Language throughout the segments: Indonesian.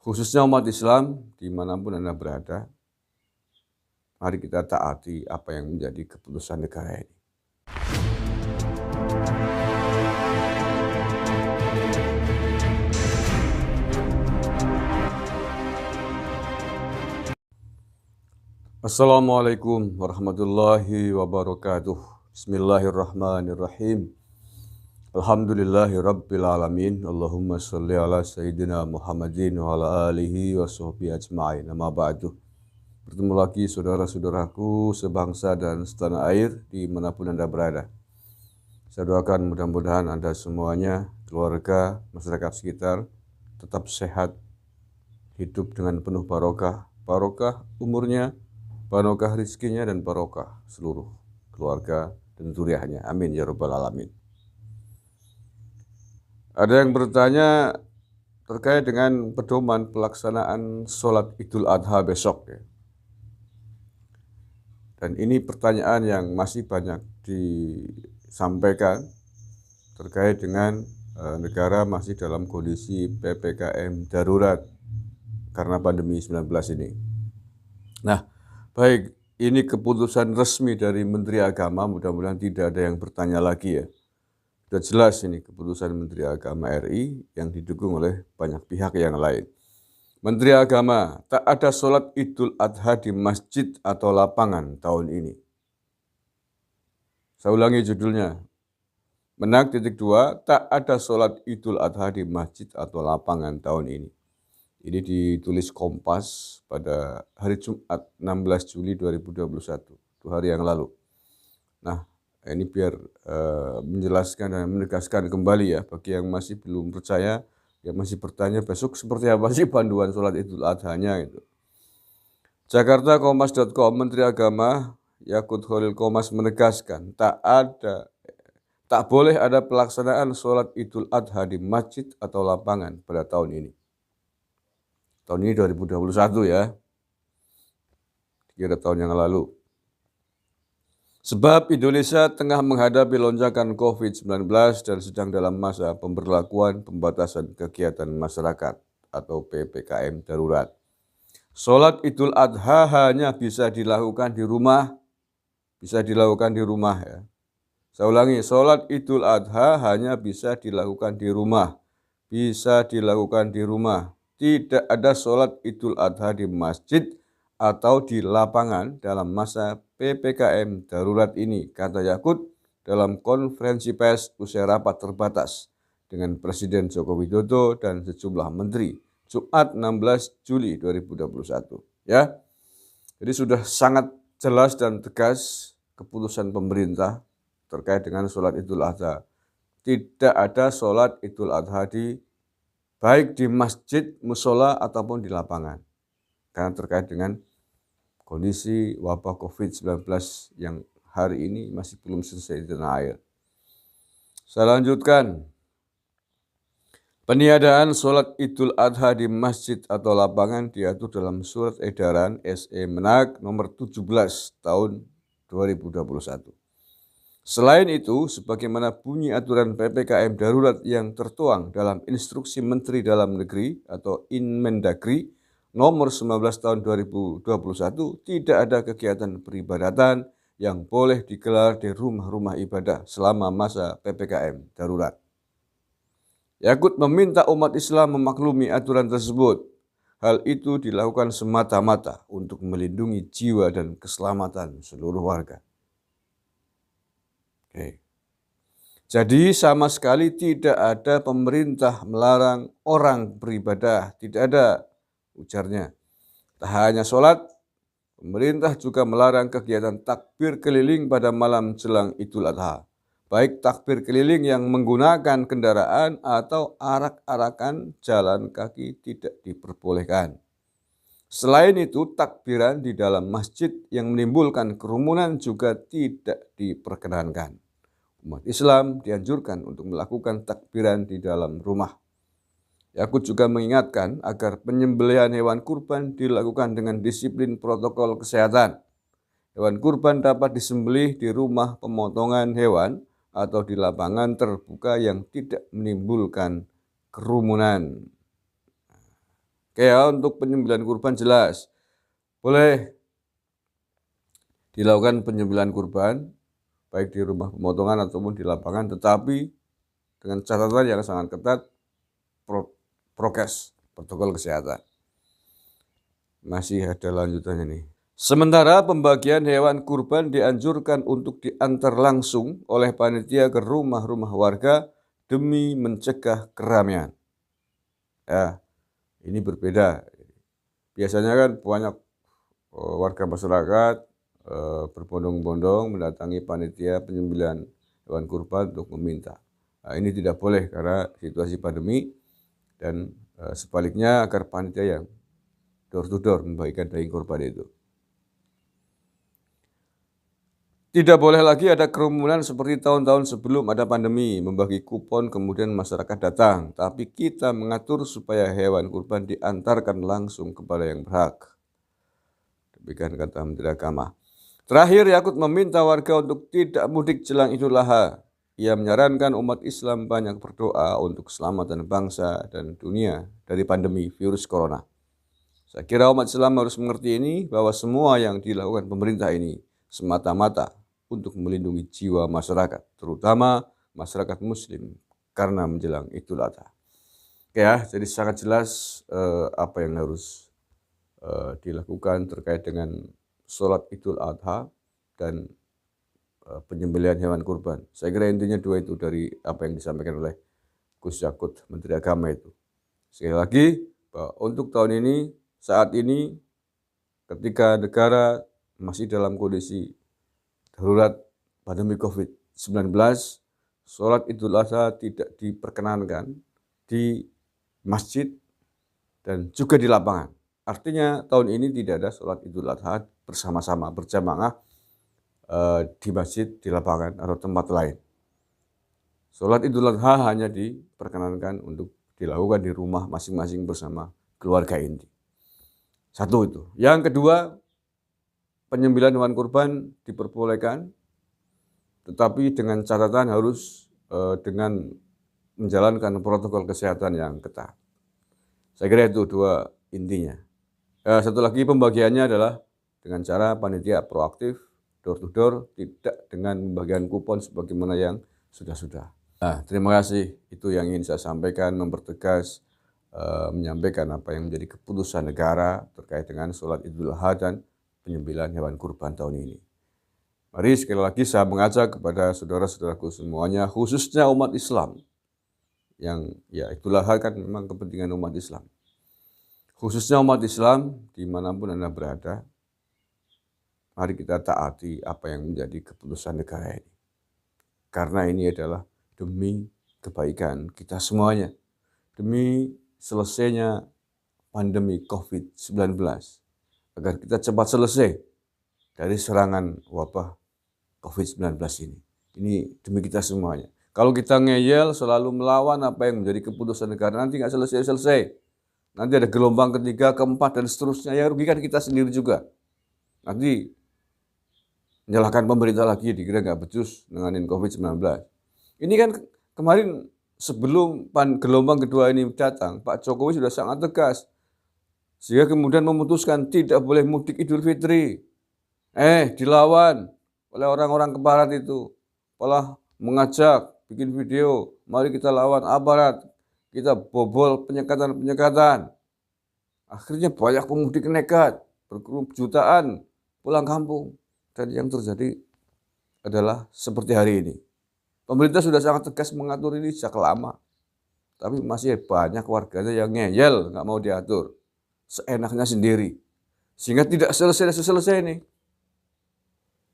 khususnya umat Islam dimanapun Anda berada, mari kita taati apa yang menjadi keputusan negara ini. Assalamualaikum warahmatullahi wabarakatuh. Bismillahirrahmanirrahim. Alhamdulillahi rabbil alamin. Allahumma sholli ala sayyidina Muhammadin wa ala alihi wa sahbihi ajma'in. Amma ba'du. Bertemu lagi saudara-saudaraku sebangsa dan setanah air dimanapun Anda berada. Saya doakan mudah-mudahan Anda semuanya, keluarga, masyarakat sekitar tetap sehat, hidup dengan penuh barokah umurnya, barokah rizkinya, dan barokah seluruh keluarga dan zuriatnya. Amin ya rabbal alamin. Ada yang bertanya terkait dengan pedoman pelaksanaan sholat Idul Adha besok. Dan ini pertanyaan yang masih banyak disampaikan terkait dengan negara masih dalam kondisi PPKM darurat karena pandemi 19 ini. Nah, baik, ini keputusan resmi dari Menteri Agama, mudah-mudahan tidak ada yang bertanya lagi ya. Sudah jelas ini keputusan Menteri Agama RI yang didukung oleh banyak pihak yang lain. Menteri Agama, tak ada sholat Idul Adha di masjid atau lapangan tahun ini. Saya ulangi judulnya. Menang.2, tak ada sholat Idul Adha di masjid atau lapangan tahun ini. Ini ditulis Kompas pada hari Jumat 16 Juli 2021, 2 hari yang lalu. Nah, ini biar menjelaskan dan menegaskan kembali ya, bagi yang masih belum percaya, yang masih bertanya besok seperti apa sih panduan sholat Idul Adha-nya gitu. Jakarta Kompas.com, Menteri Agama Yakut Khalil Qomas menegaskan tak boleh ada pelaksanaan sholat Idul Adha di masjid atau lapangan pada tahun ini. Tahun ini 2021 ya, 3 tahun yang lalu. Sebab Indonesia tengah menghadapi lonjakan COVID-19 dan sedang dalam masa pemberlakuan pembatasan kegiatan masyarakat atau PPKM darurat. Sholat Idul Adha hanya bisa dilakukan di rumah, ya. Saya ulangi, sholat Idul Adha hanya bisa dilakukan di rumah, Tidak ada sholat Idul Adha di masjid atau di lapangan dalam masa PPKM darurat ini, kata Yakut dalam konferensi pers usai rapat terbatas dengan Presiden Joko Widodo dan sejumlah menteri Jumat 16 Juli 2021. Ya, jadi sudah sangat jelas dan tegas keputusan pemerintah terkait dengan sholat Idul Adha. Tidak ada sholat Idul Adha baik di masjid, musola, ataupun di lapangan. Karena terkait dengan kondisi wabah COVID-19 yang hari ini masih belum selesai di tanah air. Saya lanjutkan. Peniadaan sholat Idul Adha di masjid atau lapangan diatur dalam surat edaran SE Menak nomor 17 tahun 2021. Selain itu, sebagaimana bunyi aturan PPKM darurat yang tertuang dalam Instruksi Menteri Dalam Negeri atau Inmendagri nomor 19 tahun 2021, tidak ada kegiatan peribadatan yang boleh digelar di rumah-rumah ibadah selama masa PPKM darurat. Yakut meminta umat Islam memaklumi aturan tersebut. Hal itu dilakukan semata-mata untuk melindungi jiwa dan keselamatan seluruh warga. Oke. Jadi sama sekali tidak ada pemerintah melarang orang beribadah, tidak ada, ujarnya. Tak hanya sholat, pemerintah juga melarang kegiatan takbir keliling pada malam jelang Idul Adha. Baik takbir keliling yang menggunakan kendaraan atau arak-arakan jalan kaki tidak diperbolehkan. Selain itu, takbiran di dalam masjid yang menimbulkan kerumunan juga tidak diperkenankan. Umat Islam dianjurkan untuk melakukan takbiran di dalam rumah. Yakut juga mengingatkan agar penyembelihan hewan kurban dilakukan dengan disiplin protokol kesehatan. Hewan kurban dapat disembelih di rumah pemotongan hewan atau di lapangan terbuka yang tidak menimbulkan kerumunan. Kayak untuk penyembelihan kurban jelas, boleh dilakukan penyembelihan kurban, baik di rumah pemotongan ataupun di lapangan, tetapi dengan catatan yang sangat ketat, prokes, protokol kesehatan. Masih ada lanjutannya nih. Sementara pembagian hewan kurban dianjurkan untuk diantar langsung oleh panitia ke rumah-rumah warga demi mencegah keramaian. Ya, ini berbeda. Biasanya kan banyak warga masyarakat berbondong-bondong mendatangi panitia penyembelihan hewan kurban untuk meminta. Nah, ini tidak boleh karena situasi pandemi, dan sebaliknya agar panitia yang door to door membagikan daging kurban itu. Tidak boleh lagi ada kerumunan seperti tahun-tahun sebelum ada pandemi, membagi kupon kemudian masyarakat datang, tapi kita mengatur supaya hewan kurban diantarkan langsung kepada yang berhak. Demikian kata Menteri Agama. Terakhir, Yakut meminta warga untuk tidak mudik jelang Idul Adha. Ia menyarankan umat Islam banyak berdoa untuk keselamatan bangsa dan dunia dari pandemi virus corona. Saya kira umat Islam harus mengerti ini, bahwa semua yang dilakukan pemerintah ini semata-mata untuk melindungi jiwa masyarakat, terutama masyarakat muslim, karena menjelang Idul Adha. Oke ya, jadi sangat jelas apa yang harus dilakukan terkait dengan sholat Idul Adha dan penyembelihan hewan kurban. Saya kira intinya dua itu dari apa yang disampaikan oleh Gus Yakut, Menteri Agama itu. Sekali lagi, bahwa untuk tahun ini, saat ini, ketika negara masih dalam kondisi darurat pandemi COVID-19, sholat Idul Adha tidak diperkenankan di masjid dan juga di lapangan. Artinya tahun ini tidak ada sholat Idul Adha bersama-sama, berjamaah di masjid, di lapangan, atau tempat lain. Sholat Idul Adha hanya diperkenankan untuk dilakukan di rumah masing-masing bersama keluarga inti. Satu itu. Yang kedua, penyembelihan hewan kurban diperbolehkan, tetapi dengan catatan harus dengan menjalankan protokol kesehatan yang ketat. Saya kira itu dua intinya. Satu lagi, pembagiannya adalah dengan cara panitia proaktif, door to door, tidak dengan pembagian kupon sebagaimana yang sudah-sudah. Nah, terima kasih. Itu yang ingin saya sampaikan, mempertegas, menyampaikan apa yang menjadi keputusan negara terkait dengan sholat Idul Adha dan penyembelihan hewan kurban tahun ini. Mari sekali lagi saya mengajak kepada saudara-saudaraku semuanya, khususnya umat Islam, yang ya Idul Adha kan memang kepentingan umat Islam. Khususnya umat Islam dimanapun Anda berada, mari kita taati apa yang menjadi keputusan negara ini. Karena ini adalah demi kebaikan kita semuanya, demi selesainya pandemi COVID-19, agar kita cepat selesai dari serangan wabah COVID-19 ini. Ini demi kita semuanya. Kalau kita ngeyel selalu melawan apa yang menjadi keputusan negara, nanti nggak selesai-selesai. Nanti ada gelombang ketiga, keempat, dan seterusnya. Ya rugikan kita sendiri juga. Nanti menyalahkan pemerintah lagi, dikira nggak becus nanganin COVID-19. Ini kan kemarin sebelum gelombang kedua ini datang, Pak Jokowi sudah sangat tegas. Sehingga kemudian memutuskan tidak boleh mudik Idul Fitri. Dilawan oleh orang-orang ke barat itu. Malah mengajak, bikin video, mari kita lawan aparat. Kita bobol penyekatan-penyekatan. Akhirnya banyak pemudik nekat, jutaan pulang kampung. Dan yang terjadi adalah seperti hari ini. Pemerintah sudah sangat tegas mengatur ini sejak lama. Tapi masih banyak warganya yang ngeyel, nggak mau diatur. Seenaknya sendiri. Sehingga tidak selesai nih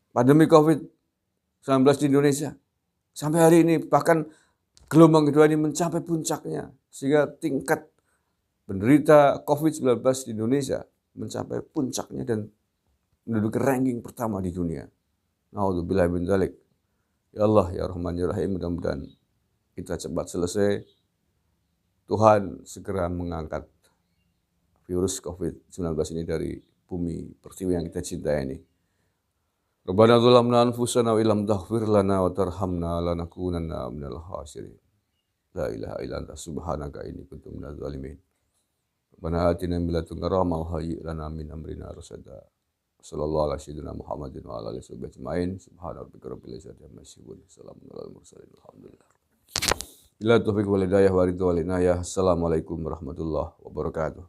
pandemi COVID-19 di Indonesia. Sampai hari ini, bahkan gelombang kedua ini mencapai puncaknya. Sehingga tingkat penderita COVID-19 di Indonesia mencapai puncaknya dan menduduki ranking pertama di dunia. Na'udzubillah min dzalik. Ya Allah, ya Rahman, ya Rahim, mudah-mudahan kita cepat selesai. Tuhan segera mengangkat virus COVID-19 ini dari bumi pertiwi yang kita cintai ini. Rabbana dzalamna anfusana wa illam taghfir lana wa tarhamna lanakunanna minal khasirin. La ilaha illa anta subhanaka inni kuntu minadz zalimin. Rabbana atina min ladunka rahmah wa hayyi' lana min amrina rasyada. Sallallahu alaihi wasallam Muhammadin wa ala alihi wa ajmain. Subhana rabbika rabbil izzati amma yasifun. Salamun alal mursalin. Alhamdulillah. Bila taufiq wal hidayah wa ridha wal inayah. Assalamualaikum warahmatullahi wabarakatuh.